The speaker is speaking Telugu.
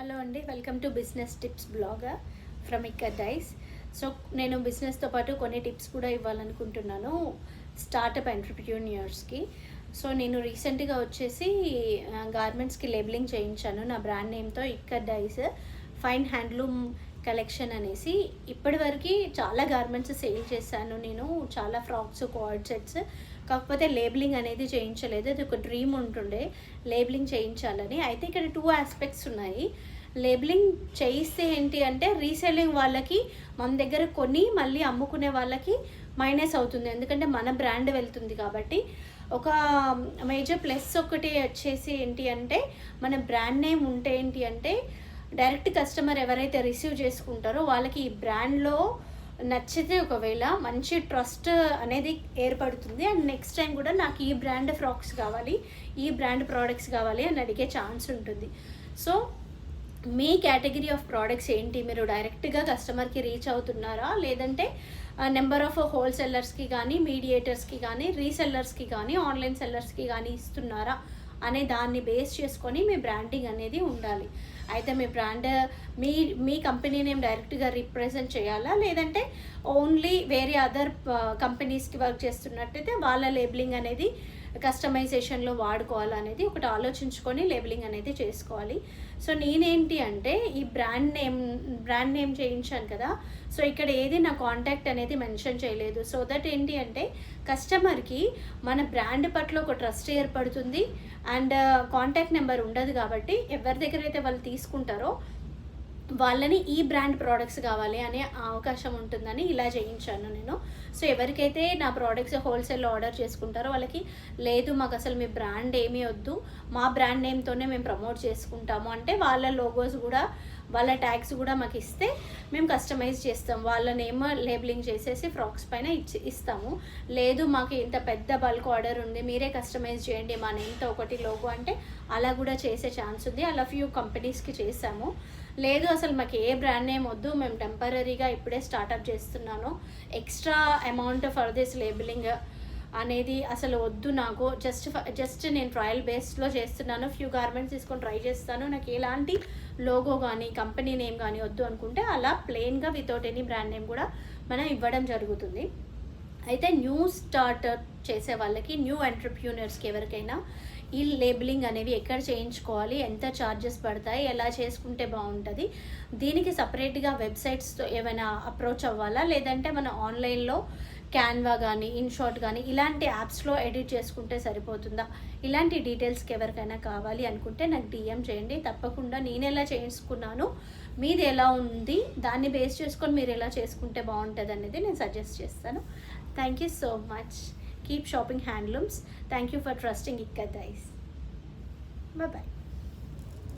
హలో అండి, welcome to business tips blog from ఇక్కర్ డైస్. సో నేను బిజినెస్తో పాటు కొన్ని టిప్స్ కూడా ఇవ్వాలనుకుంటున్నాను స్టార్టప్ ఎంటర్‌ప్రెన్యూర్స్‌కి. సో నేను రీసెంట్గా వచ్చేసి గార్మెంట్స్కి లేబులింగ్ చేయించాను నా బ్రాండ్ నేమ్తో, ఇక్కర్ డైస్ ఫైన్ హ్యాండ్లూమ్ కలెక్షన్ అనేసి. ఇప్పటివరకు చాలా గార్మెంట్స్ సేల్ చేశాను నేను, చాలా ఫ్రాక్స్, కోఆర్డ్ సెట్స్. కాకపోతే లేబులింగ్ అనేది చేయించలేదు. అది ఒక డ్రీమ్ ఉంటుండే లేబులింగ్ చేయించాలని. అయితే ఇక్కడ 2 ఆస్పెక్ట్స్ ఉన్నాయి. లేబులింగ్ చేయిస్తే ఏంటి అంటే రీసెల్లింగ్ వాళ్ళకి మన దగ్గర కొని మళ్ళీ అమ్ముకునే వాళ్ళకి మైనస్ అవుతుంది, ఎందుకంటే మన బ్రాండ్ వెళ్తుంది కాబట్టి. ఒక మేజర్ ప్లస్ ఒకటి వచ్చేసి ఏంటి అంటే మన బ్రాండ్ నేమ్ ఉంటే ఏంటి అంటే డైరెక్ట్ కస్టమర్ ఎవరైతే రిసీవ్ చేసుకుంటారో వాళ్ళకి ఈ బ్రాండ్లో నచ్చితే ఒకవేళ మంచి ట్రస్ట్ అనేది ఏర్పడుతుంది. అండ్ నెక్స్ట్ టైం కూడా నాకు ఈ బ్రాండ్ ఫ్రాక్స్ కావాలి, ఈ బ్రాండ్ ప్రోడక్ట్స్ కావాలి అని అడిగే ఛాన్స్ ఉంటుంది. So me category of products ఏంటి, మీరు డైరెక్ట్గా కస్టమర్కి రీచ్ అవుతున్నారా, లేదంటే నెంబర్ ఆఫ్ హోల్సేలర్స్కి కానీ, మీడియేటర్స్కి కానీ, రీసెల్లర్స్కి కానీ, ఆన్లైన్ సెల్లర్స్కి కానీ ఇస్తున్నారా అనే దాన్ని బేస్ చేసుకొని మీ బ్రాండింగ్ అనేది ఉండాలి. అయితే మీ బ్రాండ్ మీ కంపెనీ నేమ్ డైరెక్ట్గా రిప్రజెంట్ చేయాలా, లేదంటే ఓన్లీ వేరే అదర్ కంపెనీస్కి వర్క్ చేస్తున్నట్టయితే వాళ్ళ లేబులింగ్ అనేది కస్టమైజేషన్లో వాడుకోవాలనేది అనేది ఒకటి ఆలోచించుకొని లేబులింగ్ అనేది చేసుకోవాలి. సో నేనేంటి అంటే ఈ బ్రాండ్ నేమ్ చేయించాను కదా, సో ఇక్కడ ఏది నా కాంటాక్ట్ అనేది మెన్షన్ చేయలేదు. సో దట్ ఏంటి అంటే కస్టమర్కి మన బ్రాండ్ పట్ల ఒక ట్రస్ట్ ఏర్పడుతుంది. అండ్ కాంటాక్ట్ నెంబర్ ఉండదు కాబట్టి ఎవరి దగ్గర అయితే వాళ్ళు తీసుకుంటారో వాళ్ళని ఈ బ్రాండ్ ప్రోడక్ట్స్ కావాలి అనే అవకాశం ఉంటుందని ఇలా చేయించాను నేను. సో ఎవరికైతే నా ప్రోడక్ట్స్ హోల్సేల్లో ఆర్డర్ చేసుకుంటారో వాళ్ళకి లేదు మాకు అసలు మీ బ్రాండ్ ఏమీ వద్దు, మా బ్రాండ్ నేమ్తోనే మేము ప్రమోట్ చేసుకుంటాము అంటే వాళ్ళ లోగోస్ కూడా వాళ్ళ ట్యాగ్స్ కూడా మాకు ఇస్తే మేము కస్టమైజ్ చేస్తాం, వాళ్ళ నేమ్ లేబులింగ్ చేసేసి ఫ్రాక్స్ పైన ఇస్తాము. లేదు మాకు ఇంత పెద్ద బల్క్ ఆర్డర్ ఉంది, మీరే కస్టమైజ్ చేయండి మా నేమ్తో ఒకటి లోగో అంటే అలా కూడా చేసే ఛాన్స్ ఉంది. అలా ఫ్యూ కంపెనీస్కి చేసాము. లేదు అసలు మాకు ఏ బ్రాండ్ నేమ్ వద్దు, మేము టెంపరీగా ఇప్పుడే స్టార్ట్అప్ చేస్తున్నాను, extra amount for this labelling అనేది అసలు వద్దు నాకు, జస్ట్ నేను ట్రయల్ బేస్లో చేస్తున్నాను, ఫ్యూ గార్మెంట్స్ తీసుకొని ట్రై చేస్తాను, నాకు ఎలాంటి లోగో కానీ కంపెనీ నేమ్ కానీ వద్దు అనుకుంటే అలా ప్లెయిన్గా వితౌట్ ఎనీ బ్రాండ్ నేమ్ కూడా మనం ఇవ్వడం జరుగుతుంది. అయితే న్యూ స్టార్ట్అప్ చేసే వాళ్ళకి, న్యూ ఎంటర్‌ప్రెన్యూర్స్కి ఎవరికైనా ఈ లేబులింగ్ అనేవి ఎక్కడ చేయించుకోవాలి, ఎంత ఛార్జెస్ పడతాయి, ఎలా చేసుకుంటే బాగుంటుంది, దీనికి సపరేట్గా వెబ్సైట్స్తో ఏమైనా అప్రోచ్ అవ్వాలా, లేదంటే మన ఆన్లైన్లో క్యాన్వా కానీ, ఇన్షాట్ కానీ ఇలాంటి యాప్స్లో ఎడిట్ చేసుకుంటే సరిపోతుందా, ఇలాంటి డీటెయిల్స్కి ఎవరికైనా కావాలి అనుకుంటే నాకు డిఎం చేయండి. తప్పకుండా నేను ఎలా చేసుకున్నాను, మీది ఎలా ఉంది, దాన్ని బేస్ చేసుకొని మీరు ఎలా చేసుకుంటే బాగుంటుంది అనేది నేను సజెస్ట్ చేస్తాను. Thank you so much. Keep shopping handlooms. Thank you for trusting Ikkar Dais. Bye bye.